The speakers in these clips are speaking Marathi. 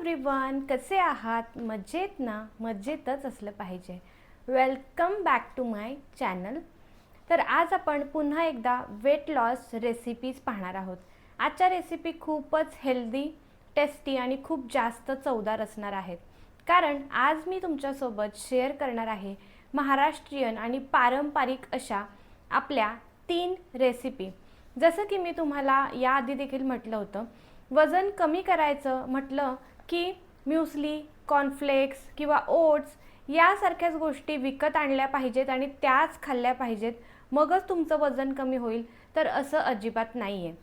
एव्हरीवन, कसे आहात? मजेत ना? मजेतच असलं पाहिजे. Welcome back to my channel. तर आज आपण पुन्हा एकदा वेट लॉस रेसिपीज पाहणार आहोत. आजच्या रेसिपी खूपच हेल्दी, टेस्टी आणि खूप जास्त चवदार असणार आहेत. कारण आज मी तुमच्यासोबत शेअर करणार आहे महाराष्ट्रीयन आणि पारंपरिक अशा आपल्या 3 रेसिपी. जसं की मी तुम्हाला याआधी देखील म्हटलं होतं, वजन कमी करायचं म्हटलं की म्युस्ली, कॉर्नफ्लेक्स किंवा ओट्स यासारख्याच गोष्टी विकत आणल्या पाहिजेत आणि त्याच खाल्ल्या पाहिजेत, मगच तुमचं वजन कमी होईल. तर असं अजिबात नाही आहे.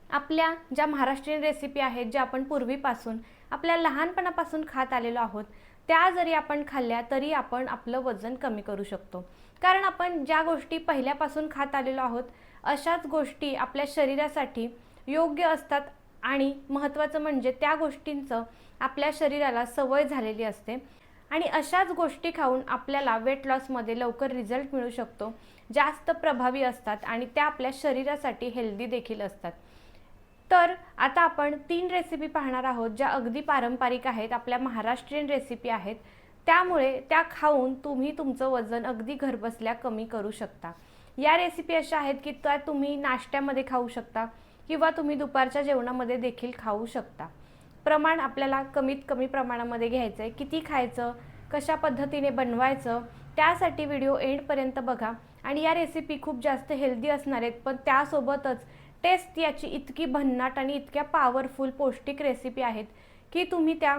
आपल्या ज्या महाराष्ट्रीयन रेसिपी आहेत, ज्या आपण पूर्वीपासून आपल्या लहानपणापासून खात आलेलो आहोत, त्या जरी आपण खाल्ल्या तरी आपण आपलं वजन कमी करू शकतो. कारण आपण ज्या गोष्टी पहिल्यापासून खात आलेलो आहोत अशाच गोष्टी आपल्या शरीरासाठी योग्य असतात आणि महत्त्वाचं म्हणजे त्या गोष्टींचं आपल्या शरीराला सवय झालेली असते आणि अशाच गोष्टी खाऊन आपल्याला वेट लॉसमध्ये लवकर रिझल्ट मिळू शकतो, जास्त प्रभावी असतात आणि त्या आपल्या शरीरासाठी हेल्दी देखील असतात. तर आता आपण 3 रेसिपी पाहणार आहोत, ज्या अगदी पारंपरिक आहेत, आपल्या महाराष्ट्रीयन रेसिपी आहेत. त्यामुळे त्या खाऊन तुम्ही तुमचं वजन अगदी घरबसल्या कमी करू शकता. या रेसिपी अशा आहेत की त्या तुम्ही नाश्त्यामध्ये खाऊ शकता किंवा तुम्ही दुपारच्या जेवणामध्ये देखील खाऊ शकता. प्रमाण आपल्याला कमीत कमी प्रमाणामध्ये घ्यायचं आहे. किती खायचं, कशा पद्धतीने बनवायचं, त्यासाठी व्हिडिओ एंडपर्यंत बघा. आणि या रेसिपी खूप जास्त हेल्दी असणार आहेत, पण त्यासोबतच टेस्ट याची इतकी भन्नाट आणि इतक्या पॉवरफुल पौष्टिक रेसिपी आहेत की तुम्ही त्या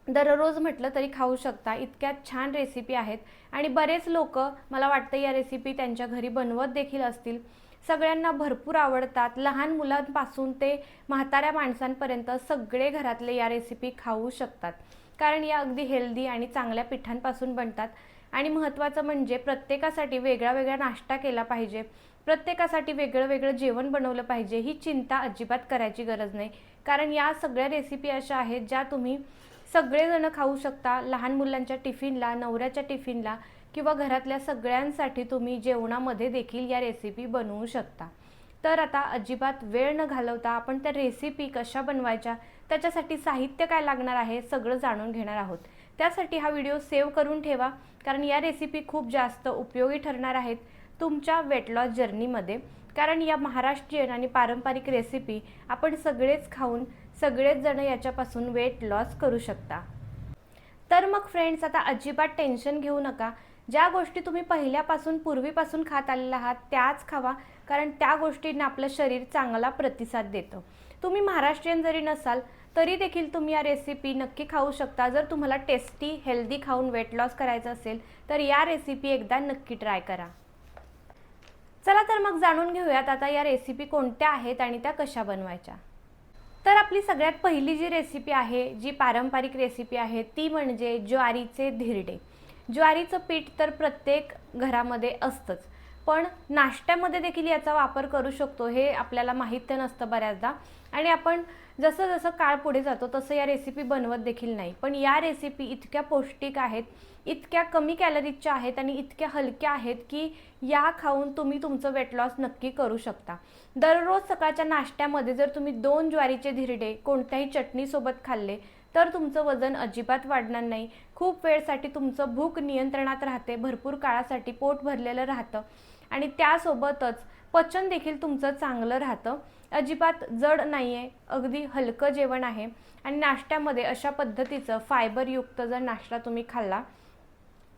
दररोज म्हटलं तरी खाऊ शकता. इतक्या छान रेसिपी आहेत आणि बरेच लोक मला वाटतं या रेसिपी त्यांच्या घरी बनवत देखील असतील. सगळ्यांना भरपूर आवडतात. लहान मुलांपासून ते म्हाताऱ्या माणसांपर्यंत सगळे घरातले या रेसिपी खाऊ शकतात. कारण या अगदी हेल्दी आणि चांगल्या पिठांपासून बनतात आणि महत्त्वाचं म्हणजे प्रत्येकासाठी वेगळा वेगळा नाश्ता केला पाहिजे, प्रत्येकासाठी वेगळं वेगळं जेवण बनवलं पाहिजे, ही चिंता अजिबात करायची गरज नाही. कारण या सगळ्या रेसिपी अशा आहेत ज्या तुम्ही सगळेजण खाऊ शकता. लहान मुलांच्या टिफिनला, नवऱ्याच्या टिफिनला किंवा घरातल्या सगळ्यांसाठी तुम्ही जेवणामध्ये देखील या रेसिपी बनवू शकता. तर आता अजिबात वेळ न घालवता आपण त्या रेसिपी कशा बनवायच्या, त्याच्यासाठी साहित्य काय लागणार आहे, सगळं जाणून घेणार आहोत. त्यासाठी हा व्हिडिओ सेव्ह करून ठेवा, कारण या रेसिपी खूप जास्त उपयोगी ठरणार आहेत तुमच्या वेट लॉस जर्नीमध्ये. कारण या महाराष्ट्रीयन आणि पारंपरिक रेसिपी आपण सगळेच खाऊन सगळेच जण याच्यापासून वेट लॉस करू शकता. तर मग फ्रेंड्स, आता अजिबात टेन्शन घेऊ नका. ज्या गोष्टी तुम्ही पहिल्यापासून पूर्वीपासून खात आलेला आहात त्याच खावा, कारण त्या गोष्टींना आपलं शरीर चांगला प्रतिसाद देतं. तुम्ही महाराष्ट्रीयन जरी नसाल तरी देखील तुम्ही या रेसिपी नक्की खाऊ शकता. जर तुम्हाला टेस्टी हेल्दी खाऊन वेट लॉस करायचं असेल तर या रेसिपी एकदा नक्की ट्राय करा. चला तर मग जाणून घेऊयात आता या रेसिपी कोणत्या आहेत आणि त्या कशा बनवायच्या. तर आपली सगळ्यात पहिली जी रेसिपी आहे, जी पारंपरिक रेसिपी आहे, ती म्हणजे ज्वारीचे धिरडे. ज्वारीचं पीठ तर प्रत्येक घरामध्ये असतंच, पण नाश्त्यामध्ये देखील याचा वापर करू शकतो हे आपल्याला माहीत नसतं बऱ्याचदा. आणि आपण जसं जसं काळ पुढे जातो तसं या रेसिपी बनवत देखील नाही. पण या रेसिपी इतक्या पौष्टिक आहेत, इतक्या कमी कॅलरीजच्या आहेत आणि इतक्या हलक्या आहेत की या खाऊन तुम्ही तुमचं वेट लॉस नक्की करू शकता. दररोज सकाळच्या नाश्त्यामध्ये जर तुम्ही 2 ज्वारीचे धिरडे कोणत्याही चटणीसोबत खाल्ले तर तुमचं वजन अजिबात वाढणार नाही. खूप वेळसाठी तुमचं भूक नियंत्रणात राहते, भरपूर काळासाठी पोट भरलेलं राहतं आणि त्यासोबतच पचन देखील तुमचं चांगलं राहतं. अजिबात जड नाही आहे, अगदी हलकं जेवण आहे आणि नाश्त्यामध्ये अशा पद्धतीचं फायबरयुक्त जर नाश्ता तुम्ही खाल्ला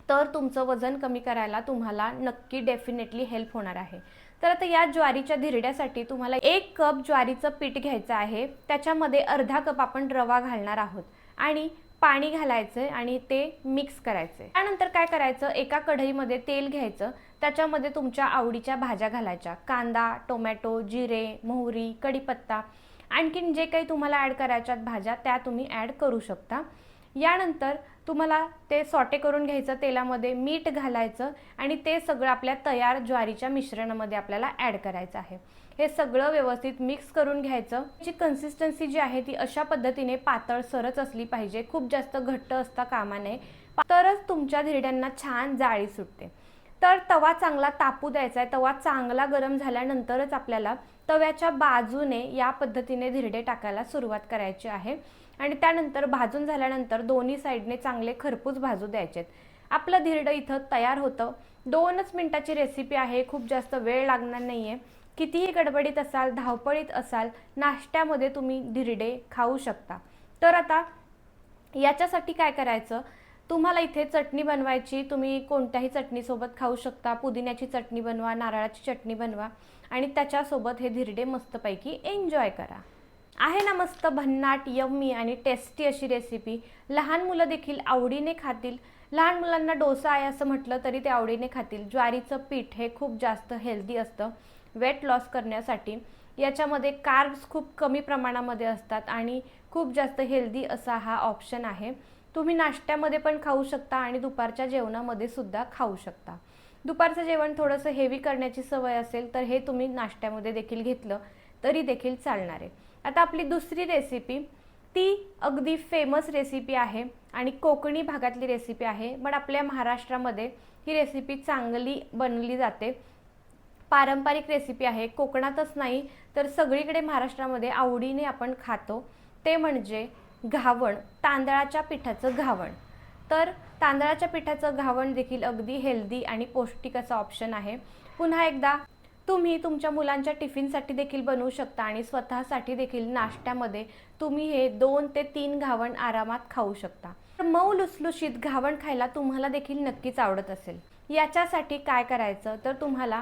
तर तुमचं वजन कमी करायला तुम्हाला नक्की डेफिनेटली हेल्प होणार आहे. तर आता या ज्वारीच्या धिरड्यासाठी तुम्हाला 1 कप ज्वारीचं पीठ घ्यायचं आहे. त्याच्यामध्ये अर्धा कप आपण रवा घालणार आहोत आणि पाणी घालायचं आणि ते मिक्स करायचं. त्यानंतर काय करायचं, एका कढईमध्ये तेल घ्यायचं, त्याच्यामध्ये तुमच्या आवडीच्या भाज्या घालायच्या. कांदा, टोमॅटो, जिरे, मोहरी, कढीपत्ता, आणखीन जे काही तुम्हाला ॲड करायच्यात भाज्या त्या तुम्ही ॲड करू शकता. यानंतर तुम्हाला ते सॉटे करून घ्यायचं, तेलामध्ये मीठ घालायचं आणि ते सगळं आपल्या तयार ज्वारीच्या मिश्रणामध्ये आपल्याला ॲड करायचं आहे. हे सगळं व्यवस्थित मिक्स करून घ्यायचं. याची कन्सिस्टन्सी जी आहे ती अशा पद्धतीने पातळसरच असली पाहिजे, खूप जास्त घट्ट असता कामा नये, तरच तुमच्या धिरड्यांना छान जाळी सुटते. तर तवा चांगला तापू द्यायचा आहे. तवा चांगला गरम झाल्यानंतरच आपल्याला तव्याच्या बाजूने या पद्धतीने धिरडे टाकायला सुरुवात करायची आहे आणि त्यानंतर भाजून झाल्यानंतर दोन्ही साईडने चांगले खरपूस भाजू द्यायचेत. आपलं धिरडं इथं तयार होतं. 2च मिनिटाची रेसिपी आहे, खूप जास्त वेळ लागणार नाही आहे. कितीही गडबडीत असाल, धावपळीत असाल, नाश्त्यामध्ये तुम्ही धिरडे खाऊ शकता. तर आता याच्यासाठी काय करायचं, तुम्हाला इथे चटणी बनवायची. तुम्ही कोणत्याही चटणीसोबत खाऊ शकता. पुदिन्याची चटणी बनवा, नारळाची चटणी बनवा आणि त्याच्यासोबत हे धिरडे मस्तपैकी एन्जॉय करा. आहे ना मस्त भन्नाट, यम्मी आणि टेस्टी अशी रेसिपी. लहान मुलं देखील आवडीने खातील. लहान मुलांना डोसा आहे असं म्हटलं तरी ते आवडीने खातील. ज्वारीचं पीठ हे खूप जास्त हेल्दी असतं वेट लॉस करण्यासाठी. याच्यामध्ये कार्ब्स खूप कमी प्रमाणामध्ये असतात आणि खूप जास्त हेल्दी असा हा ऑप्शन आहे. तुम्ही नाश्त्यामध्ये पण खाऊ शकता आणि दुपारच्या जेवणामध्ये सुद्धा खाऊ शकता. दुपारचं जेवण थोडंसं हेवी करण्याची सवय असेल तर हे तुम्ही नाश्त्यामध्ये देखील घेतलं तरी देखील चालणार आहे. आता आपली दुसरी रेसिपी, ती अगदी फेमस रेसिपी आहे आणि कोकणी भागातली रेसिपी आहे. पण आपल्या महाराष्ट्रामध्ये ही रेसिपी चांगली बनवली जाते. पारंपरिक रेसिपी आहे. कोकणातच नाही तर सगळीकडे महाराष्ट्रामध्ये आवडीने आपण खातो. ते म्हणजे घावण, तांदळाच्या पिठाचं घावण. तर तांदळाच्या पिठाचं घावण देखील अगदी हेल्दी आणि पौष्टिक असा ऑप्शन आहे. पुन्हा एकदा तुम्ही तुमच्या मुलांच्या टिफिनसाठी देखील बनवू शकता आणि स्वतःसाठी देखील नाश्त्यामध्ये तुम्ही हे 2 ते 3 घावण आरामात खाऊ शकता. तर मऊ लुसलुशीत घावण खायला तुम्हाला देखील नक्कीच आवडत असेल. याच्यासाठी काय करायचं, तर तुम्हाला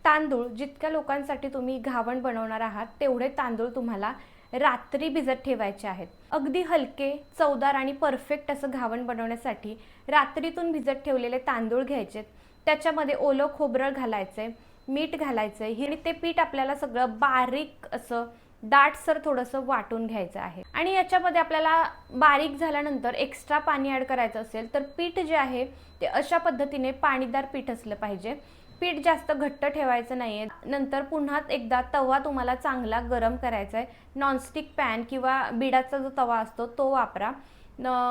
तांदूळ, जितक्या लोकांसाठी तुम्ही घावण बनवणार आहात तेवढे तांदूळ तुम्हाला रात्री भिजत ठेवायचे आहेत. अगदी हलके, चवदार आणि परफेक्ट असं घावण बनवण्यासाठी रात्रीतून भिजत ठेवलेले तांदूळ घ्यायचे. त्याच्यामध्ये ओलं खोबरं घालायचे, मीठ घालायचं आणि ते पीठ आपल्याला सगळं बारीक असं दाटसर थोडंसं वाटून घ्यायचं आहे. आणि याच्यामध्ये आपल्याला बारीक झाल्यानंतर एक्स्ट्रा पाणी ॲड करायचं असेल तर पीठ जे आहे ते अशा पद्धतीने पाणीदार पीठ असलं पाहिजे. पीठ जास्त घट्ट ठेवायचं नाही आहे. नंतर पुन्हा एकदा तवा तुम्हाला चांगला गरम करायचा आहे. नॉनस्टिक पॅन किंवा बिडाचा जो तवा असतो तो वापरा.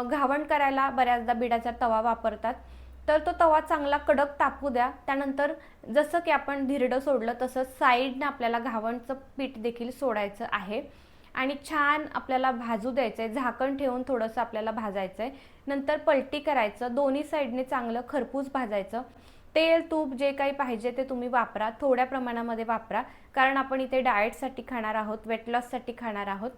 घावण करायला बऱ्याचदा बिडाचा तवा वापरतात. तर तो तवा चांगला कडक तापू द्या. त्यानंतर जसं की आपण धिरडं सोडलं तसं साईडनं आपल्याला घावणचं पीठ देखील सोडायचं आहे आणि छान आपल्याला भाजू द्यायचं आहे. झाकण ठेवून थोडंसं आपल्याला भाजायचं आहे. नंतर पलटी करायचं, दोन्ही साईडने चांगलं खरपूस भाजायचं. तेल, तूप जे काही पाहिजे ते तुम्ही वापरा, थोड्या प्रमाणामध्ये वापरा, कारण आपण इथे डाएटसाठी खाणार आहोत, वेट लॉससाठी खाणार आहोत.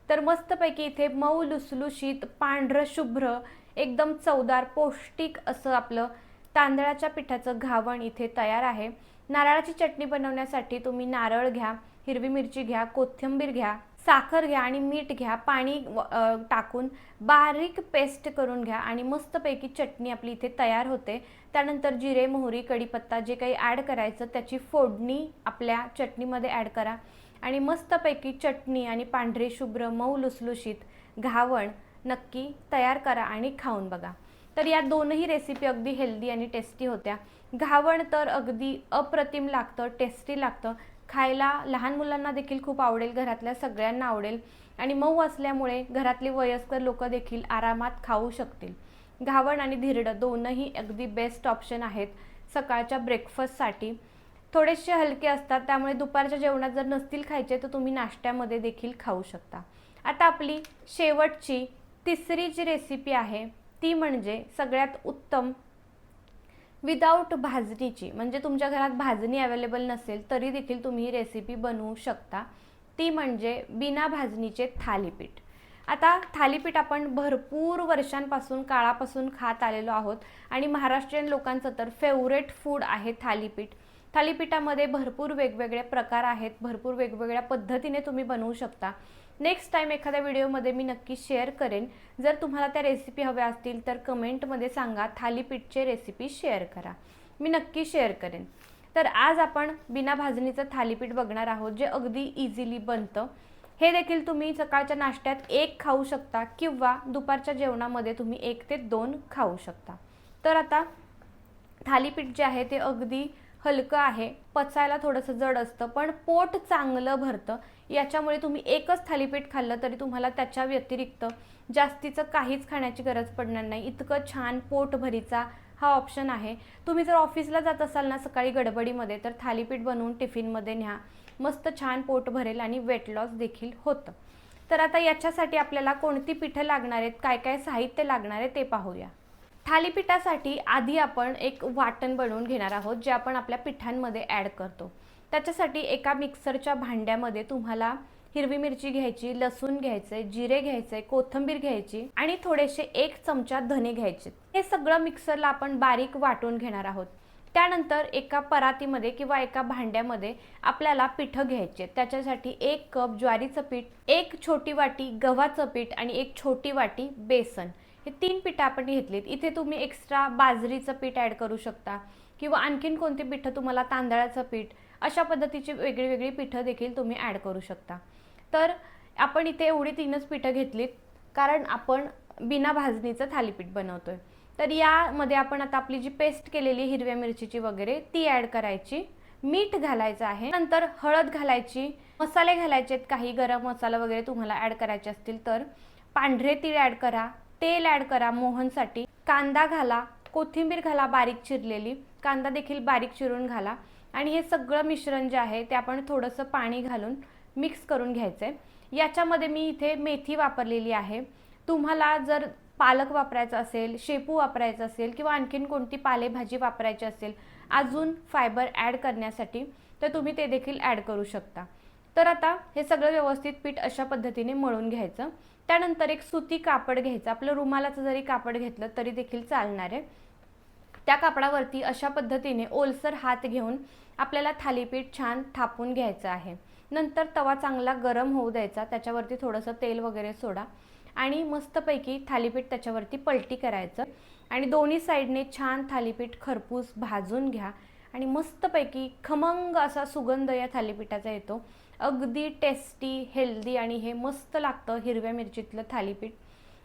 तर मस्तपैकी इथे मऊ लुसलुशीत, पांढरं शुभ्र, एकदम चवदार, पौष्टिक असं आपलं तांदळाच्या पिठाचं घावण इथे तयार आहे. नारळाची चटणी बनवण्यासाठी तुम्ही नारळ घ्या, हिरवी मिरची घ्या, कोथिंबीर घ्या, साखर घ्या आणि मीठ घ्या. पाणी टाकून बारीक पेस्ट करून घ्या आणि मस्तपैकी चटणी आपली इथे तयार होते. त्यानंतर जिरे, मोहरी, कढीपत्ता जे काही ॲड करायचं त्याची फोडणी आपल्या चटणीमध्ये ॲड करा आणि मस्तपैकी चटणी आणि पांढरे शुभ्र मऊ लुसलुशीत घावण नक्की तयार करा आणि खाऊन बघा. तर या दोनही रेसिपी अगदी हेल्दी आणि टेस्टी होत्या. घावण तर अगदी अप्रतिम लागतं, टेस्टी लागतं. खायला लहान मुलांना देखील खूप आवडेल, घरातल्या सगळ्यांना आवडेल आणि मऊ असल्यामुळे घरातली वयस्कर लोक देखील आरामात खाऊ शकतील. घावण आणि धिरडं दोनही अगदी बेस्ट ऑप्शन आहेत सकाळच्या ब्रेकफास्टसाठी. थोडेसे हलके असतात त्यामुळे दुपारच्या जेवणात जर नसतील खायचे तर तुम्ही नाश्त्यामध्ये देखील खाऊ शकता. आता आपली शेवटची तिसरी जी रेसिपी आहे ती म्हणजे सगळ्यात उत्तम विदाऊट भाजणीची, म्हणजे तुमच्या घरात भाजणी अवेलेबल नसेल तरी देखील तुम्ही ही रेसिपी बनवू शकता. ती म्हणजे बिना भाजणीचे थालीपीठ. आता थालीपीठ आपण भरपूर वर्षांपासून, काळापासून खात आलेलो आहोत आणि महाराष्ट्रीयन लोकांचं तर फेवरेट फूड आहे थालीपीठ. थालीपीठामध्ये भरपूर वेगवेगळे प्रकार आहेत, भरपूर वेगवेगळ्या पद्धतीने तुम्ही बनवू शकता. नेक्स्ट टाइम एखाद्या व्हिडिओमध्ये मी नक्की शेअर करेन. जर तुम्हाला त्या रेसिपी हव्या असतील तर कमेंटमध्ये सांगा, थालीपीठचे रेसिपी शेअर करा, मी नक्की शेअर करेन. तर आज आपण बिना भाजणीचं थालीपीठ बघणार आहोत जे अगदी इझिली बनतं. हे देखील तुम्ही सकाळच्या नाश्त्यात 1 खाऊ शकता किंवा दुपारच्या जेवणामध्ये तुम्ही 1 ते 2 खाऊ शकता. तर आता थालीपीठ जे आहे ते अगदी हलकं आहे, पचायला थोडंसं जड असतं पण पोट चांगलं भरतं. याच्यामुळे तुम्ही एकच थालीपीठ खाल्लं तरी तुम्हाला त्याच्या व्यतिरिक्त जास्तीचं काहीच खाण्याची गरज पडणार नाही. इतकं छान पोटभरीचा हा ऑप्शन आहे. तुम्ही जर ऑफिसला जात असाल ना सकाळी गडबडीमध्ये तर थालीपीठ बनवून टिफिनमध्ये न्या, मस्त छान पोट भरेल आणि वेट लॉस देखील होतं. तर आता याच्यासाठी आपल्याला कोणती पिठं लागणार आहेत, काय काय साहित्य लागणार आहे ते पाहूया। थालीपीठासाठी आधी आपण एक वाटण बनवून घेणार आहोत, जे आपण आपल्या पिठांमध्ये ॲड करतो। त्याच्यासाठी एका मिक्सरच्या भांड्यामध्ये तुम्हाला हिरवी मिरची घ्यायची, लसूण घ्यायचे, जिरे घ्यायचे, कोथिंबीर घ्यायची आणि थोडेसे 1 चमचा धने घ्यायचे। हे सगळं मिक्सरला आपण बारीक वाटून घेणार आहोत। त्यानंतर एका परातीमध्ये किंवा एका भांड्यामध्ये आपल्याला पिठं घ्यायचे। त्याच्यासाठी 1 कप ज्वारीचं पीठ, 1 छोटी वाटी गव्हाचं पीठ आणि 1 छोटी वाटी बेसन, हे 3 पिठं आपण घेतलीत। इथे तुम्ही एक्स्ट्रा बाजरीचं पीठ ॲड करू शकता किंवा आणखीन कोणती पिठं तुम्हाला, तांदळाचं पीठ, अशा पद्धतीची वेगळी पिठं देखील तुम्ही ॲड करू शकता। तर आपण इथे एवढी 3च पिठं घेतलीत, कारण आपण बिना भाजणीचं थालीपीठ बनवतोय। तर यामध्ये आपण आता आपली जी पेस्ट केलेली हिरव्या मिरचीची वगैरे ती ॲड करायची, मीठ घालायचं आहे, नंतर हळद घालायची, मसाले घालायचे आहेत, काही गरम मसाला वगैरे तुम्हाला ॲड करायचे असतील तर, पांढरे तीळ ॲड करा, तेल ॲड करा मोहनसाठी, कांदा घाला, कोथिंबीर घाला बारीक चिरलेली, कांदा देखील बारीक चिरून घाला आणि हे सगळं मिश्रण जे आहे ते आपण थोडंसं पाणी घालून मिक्स करून घ्यायचंय। याच्यामध्ये मी इथे मेथी वापरलेली आहे। तुम्हाला जर पालक वापरायचा असेल, शेपू वापरायचा असेल किंवा आणखीन कोणती पालेभाजी वापरायची असेल अजून फायबर ॲड करण्यासाठी, तर तुम्ही ते देखील ॲड करू शकता। तर आता हे सगळं व्यवस्थित पीठ अशा पद्धतीने मळून घ्यायचं। त्यानंतर एक सुती कापड घ्यायचं, आपलं रुमालाचं जरी कापड घेतलं तरी देखील चालणार आहे। त्या कापडावरती अशा पद्धतीने ओलसर हात घेऊन आपल्याला थालीपीठ छान थापून घ्यायचं आहे। नंतर तवा चांगला गरम होऊ द्यायचा, त्याच्यावरती थोडंसं तेल वगैरे सोडा आणि मस्तपैकी थालीपीठ त्याच्यावरती पलटी करायचं आणि दोन्ही साईडने छान थालीपीठ खरपूस भाजून घ्या आणि मस्तपैकी खमंग असा सुगंध या थालीपीठाचा येतो। अगदी टेस्टी, हेल्दी आणि हे मस्त लागतं हिरव्या मिरचीतलं थालीपीठ।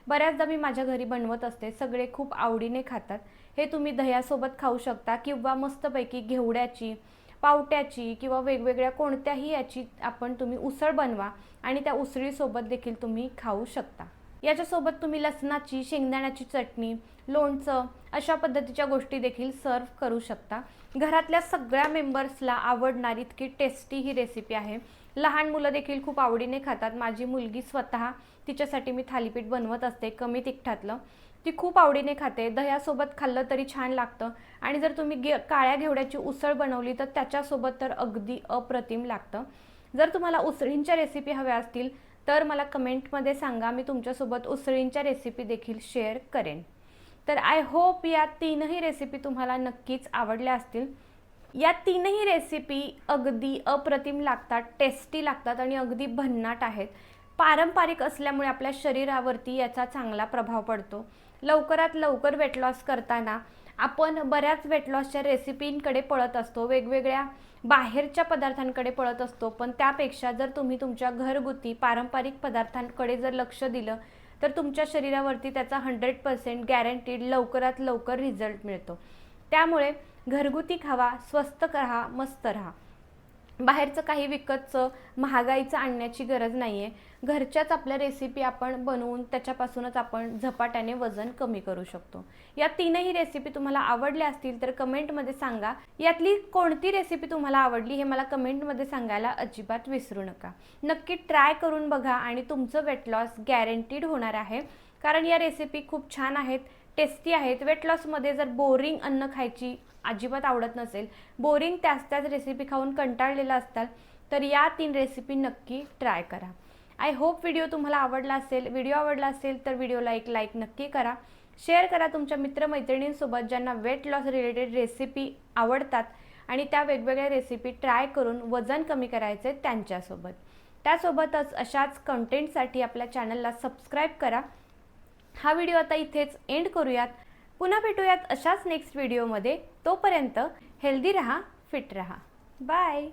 बऱ्याचदा मी माझ्या घरी बनवत असते, सगळे खूप आवडीने खातात। हे तुम्ही दह्यासोबत खाऊ शकता किंवा मस्तपैकी घेवड्याची, पावट्याची किंवा वेगवेगळ्या कोणत्याही याची तुम्ही उसळ बनवा आणि त्या उसळीसोबत देखील तुम्ही खाऊ शकता। याच्यासोबत तुम्ही लसणाची, शेंगदाण्याची चटणी, लोणचं अशा पद्धतीच्या गोष्टी देखील सर्व करू शकता। घरातल्या सगळ्या मेंबर्सला आवडणारी इतकी टेस्टी ही रेसिपी आहे। लहान मुलं देखील खूप आवडीने खातात। माझी मुलगी स्वतः, तिच्यासाठी मी थालीपीठ बनवत असते कमी तिखटातलं, ती खूप आवडीने खाते। दह्यासोबत खाल्लं तरी छान लागतं आणि जर तुम्ही काळ्या घेवड्याची उसळ बनवली तर त्याच्यासोबत तर अगदी अप्रतिम लागतं। जर तुम्हाला उसळींच्या रेसिपी हव्या असतील तर मला कमेंटमध्ये सांगा, मी तुमच्यासोबत उसळींच्या रेसिपी देखील शेअर करेन। तर आय होप या 3ही रेसिपी तुम्हाला नक्कीच आवडल्या असतील। या 3ही रेसिपी अगदी अप्रतिम लागतात, टेस्टी लागतात आणि अगदी भन्नाट आहेत। पारंपरिक असल्यामुळे आपल्या शरीरावरती याचा चांगला प्रभाव पडतो। लवकरात लवकर वेट लॉस करताना आपण बऱ्याच वेट लॉसच्या रेसिपींकडे पळत असतो, वेगवेगळ्या बाहेरच्या पदार्थांकडे पळत असतो, पण त्यापेक्षा जर तुम्ही तुमच्या घरगुती पारंपरिक पदार्थांकडे जर लक्ष दिलं तर तुमच्या शरीरावरती त्याचा 100% गॅरंटीड लवकरात लवकर रिझल्ट मिळतो। त्यामुळे घरगुती खावा, स्वस्त राहा, मस्त राहा। बाहेरचं काही विकतचं महागाईचं आणण्याची गरज नाही आहे। घरच्याच आपल्या रेसिपी आपण बनवून त्याच्यापासूनच आपण झपाट्याने वजन कमी करू शकतो। या 3ही रेसिपी तुम्हाला आवडल्या असतील तर कमेंटमध्ये सांगा। यातली कोणती रेसिपी तुम्हाला आवडली हे मला कमेंटमध्ये सांगायला अजिबात विसरू नका। नक्की ट्राय करून बघा आणि तुमचं वेट लॉस गॅरंटीड होणार आहे, कारण या रेसिपी खूप छान आहेत, टेस्टी आहेत। वेट लॉसमध्ये जर बोरिंग अन्न खायची अजिबात आवडत नसेल, बोरिंग त्याच रेसिपी खाऊन कंटाळलेला असताल तर या 3 रेसिपी नक्की ट्राय करा। आय होप व्हिडिओ तुम्हाला आवडला असेल। व्हिडिओ आवडला असेल तर व्हिडिओला एक लाईक नक्की करा, शेअर करा तुमच्या मित्रमैत्रिणींसोबत ज्यांना वेट लॉस रिलेटेड रेसिपी आवडतात आणि त्या वेगवेगळ्या रेसिपी ट्राय करून वजन कमी करायचे त्यांच्यासोबत। त्यासोबतच अशाच कंटेंटसाठी आपल्या चॅनलला सबस्क्राईब करा। हा व्हिडिओ आता इथेच एंड करूयात। पुन्हा भेटूयात अशाच नेक्स्ट व्हिडिओमध्ये। तोपर्यंत हेल्दी रहा, फिट रहा। बाय।